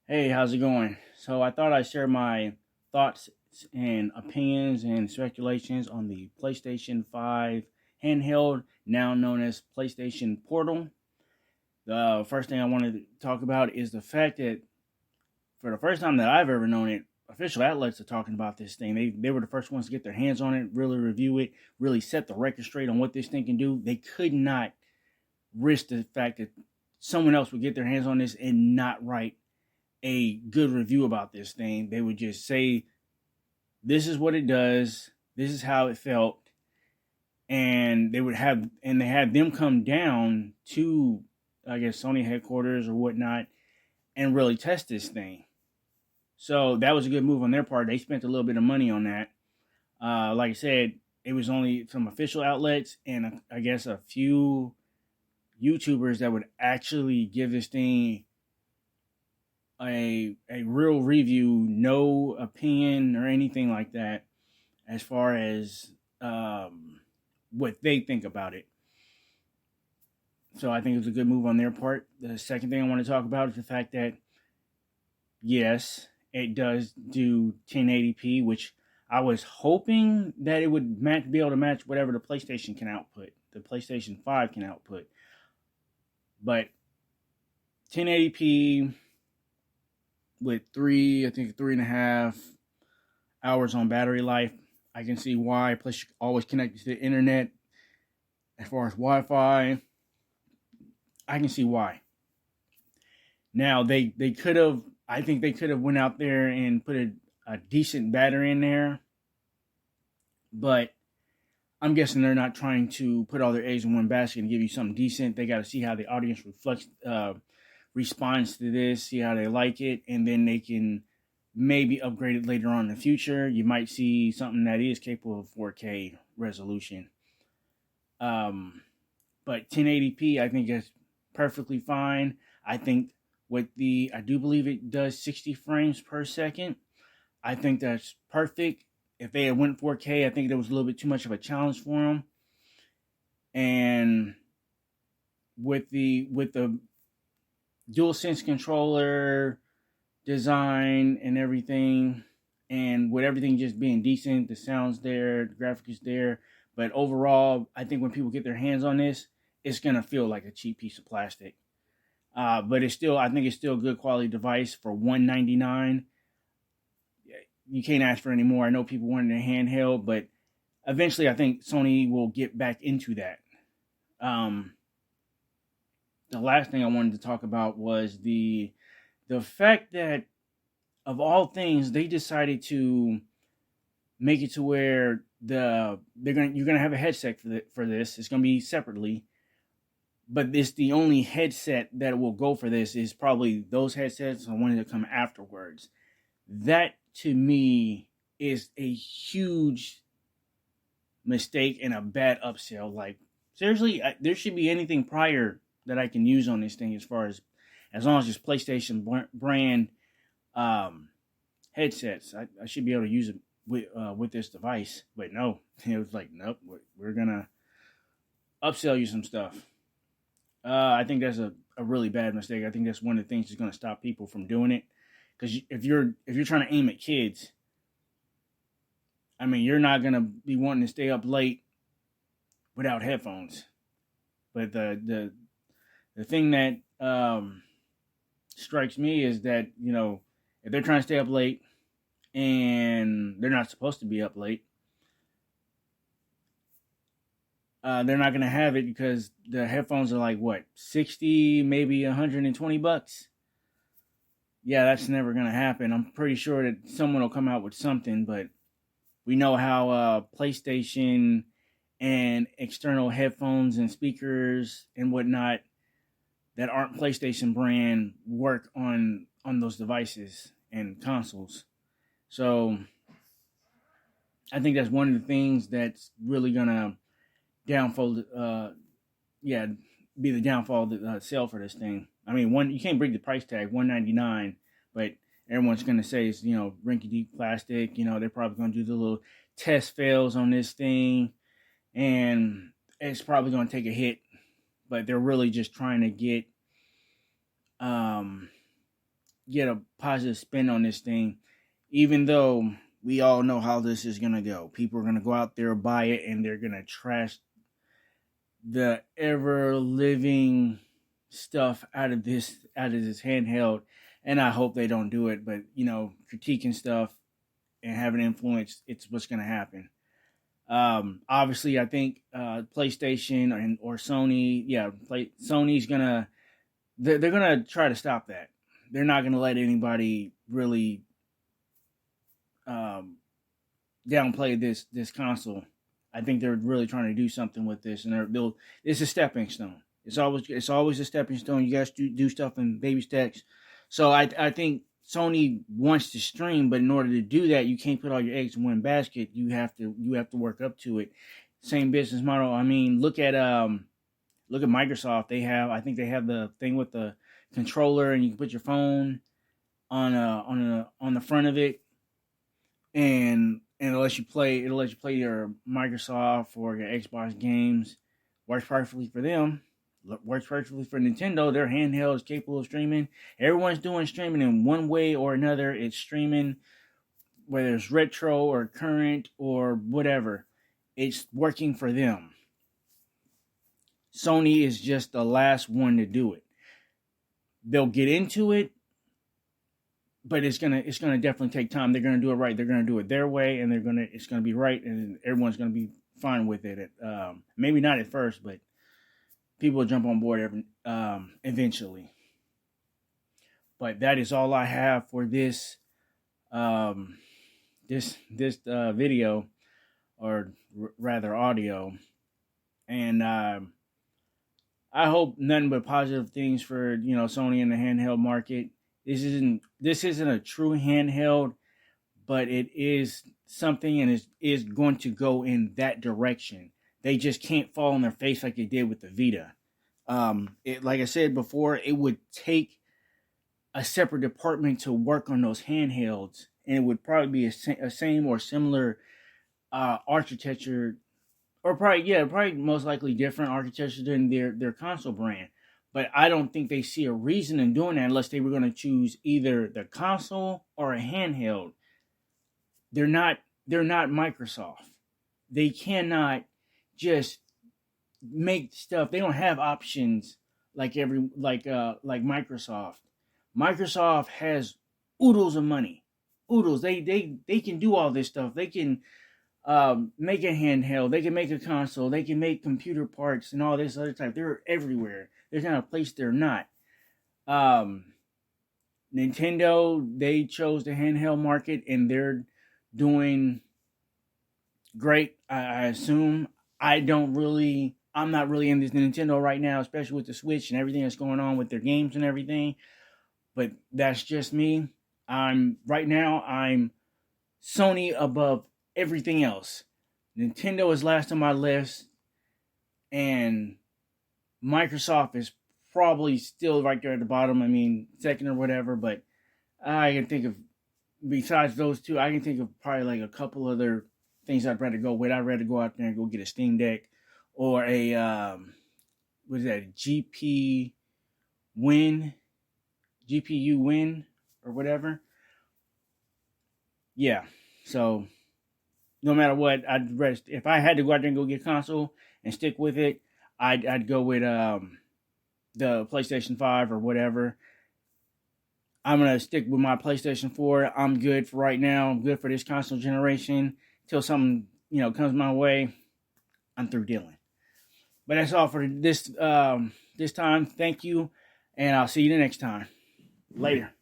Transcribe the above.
Hey, how's it going? So I thought I'd share my thoughts and opinions and speculations on the PlayStation 5 handheld, now known as PlayStation Portal. The first thing I wanted to talk about is the fact that for the first time that I've ever known it, official outlets are talking about this thing. They were the first ones to get their hands on it, really review it, really set the record straight on what this thing can do. They could not risk the fact that someone else would get their hands on this and not write a good review about this thing. They would just say, this is what it does, this is how it felt, and they had them come down to, I guess, Sony headquarters or whatnot, and really test this thing. So that was a good move on their part. They spent a little bit of money on that. Like I said, it was only some official outlets and I guess a few YouTubers that would actually give this thing a real review, no opinion or anything like that, as far as what they think about it. So I think it was a good move on their part. The second thing I want to talk about is the fact that yes, it does do 1080p, which I was hoping that it would be able to match whatever the PlayStation can output, the PlayStation 5 can output. But 1080p with I think 3.5 hours on battery life. I can see why. Plus, you're always connected to the internet. As far as Wi-Fi, I can see why. Now they could have. I think they could have went out there and put a decent battery in there, but I'm guessing they're not trying to put all their eggs in one basket and give you something decent. They got to see how the audience responds to this, see how they like it, and then they can maybe upgrade it later on in the future. You might see something that is capable of 4K resolution. Um, but 1080p, I think is perfectly fine. I think I do believe it does 60 frames per second. I think that's perfect. If they had went 4K, I think that was a little bit too much of a challenge for them. And with the DualSense controller design and everything, and with everything just being decent, the sound's there, the graphic is there, but overall, I think when people get their hands on this, it's gonna feel like a cheap piece of plastic. But I think it's still a good quality device for $199. You can't ask for any more. I know people wanted a handheld, but eventually, I think Sony will get back into that. Um, the last thing I wanted to talk about was the fact that of all things, they decided to make it to where you're gonna have a headset for this. It's gonna be separately, but it's the only headset that will go for this is probably those headsets are ones that come afterwards. That to me is a huge mistake and a bad upsell. Like seriously, there should be anything prior that I can use on this thing as long as it's PlayStation brand headsets. I should be able to use it with this device, but no, it was like nope. We're gonna upsell you some stuff. I think that's a really bad mistake. I think that's one of the things that's going to stop people from doing it. Because if you're trying to aim at kids, I mean, you're not going to be wanting to stay up late without headphones. But the thing that strikes me is that if they're trying to stay up late and they're not supposed to be up late, they're not going to have it because the headphones are like what 60, maybe $120. Yeah, that's never going to happen. I'm pretty sure that someone will come out with something, but we know how PlayStation and external headphones and speakers and whatnot that aren't PlayStation brand work on those devices and consoles. So I think that's one of the things that's really gonna downfall. Yeah, be the downfall of the sale for this thing. I mean, you can't break the price tag, $199, but everyone's gonna say it's rinky dink plastic. They're probably gonna do the little test fails on this thing, and it's probably gonna take a hit. But they're really just trying to get get a positive spin on this thing, even though we all know how this is gonna go. People are gonna go out there, buy it, and they're gonna trash the ever living stuff out of this handheld. And I hope they don't do it, but critiquing stuff and having influence, it's what's gonna happen. Obviously, I think PlayStation or Sony, Sony's gonna they're gonna try to stop that. They're not gonna let anybody really um, downplay this console. I think they're really trying to do something with this, and it's a stepping stone. It's always a stepping stone. You guys do stuff in baby steps. So I think Sony wants to stream, but in order to do that, you can't put all your eggs in one basket. You have to work up to it. Same business model. I mean, look at Microsoft. I think they have the thing with the controller, and you can put your phone on the front of it, and it'll let you play your Microsoft or your Xbox games. Works perfectly for them. Works perfectly for Nintendo. Their handheld is capable of streaming. Everyone's doing streaming in one way or another. It's streaming, whether it's retro or current or whatever. It's working for them. Sony is just the last one to do it. They'll get into it, but it's gonna definitely take time. They're gonna do it right. They're gonna do it their way, and it's gonna be right, and everyone's gonna be fine with it. Maybe not at first, but people will jump on board eventually. But that is all I have for this video, or rather audio, and I hope nothing but positive things for Sony in the handheld market. This isn't a true handheld, but it is something, and is going to go in that direction. They just can't fall on their face like they did with the Vita. Like I said before, it would take a separate department to work on those handhelds, and it would probably be a same or similar architecture, or probably most likely different architecture than their console brand. But I don't think they see a reason in doing that unless they were going to choose either the console or a handheld. They're not Microsoft. They cannot just make stuff. They don't have options like Microsoft. Microsoft has oodles of money. Oodles. They can do all this stuff. They can make a handheld. They can make a console. They can make computer parts and all this other type. They're everywhere. There's not a place they're not. Nintendo, they chose the handheld market, and they're doing great. I assume. I'm not really in this Nintendo right now, especially with the Switch and everything that's going on with their games and everything. But that's just me. I'm Sony above everything else. Nintendo is last on my list, and Microsoft is probably still right there at the bottom. I mean, second or whatever. But I can think of, besides those two, I can think of probably like a couple other things I'd rather go with. I'd rather go out there and go get a Steam Deck, or a what is that? GPU Win or whatever. Yeah. So no matter what, if I had to go out there and go get a console and stick with it, I'd go with the PlayStation 5 or whatever. I'm gonna stick with my PlayStation 4. I'm good for right now. I'm good for this console generation. Till something comes my way, I'm through dealing. But that's all for this time. Thank you, and I'll see you the next time. Later.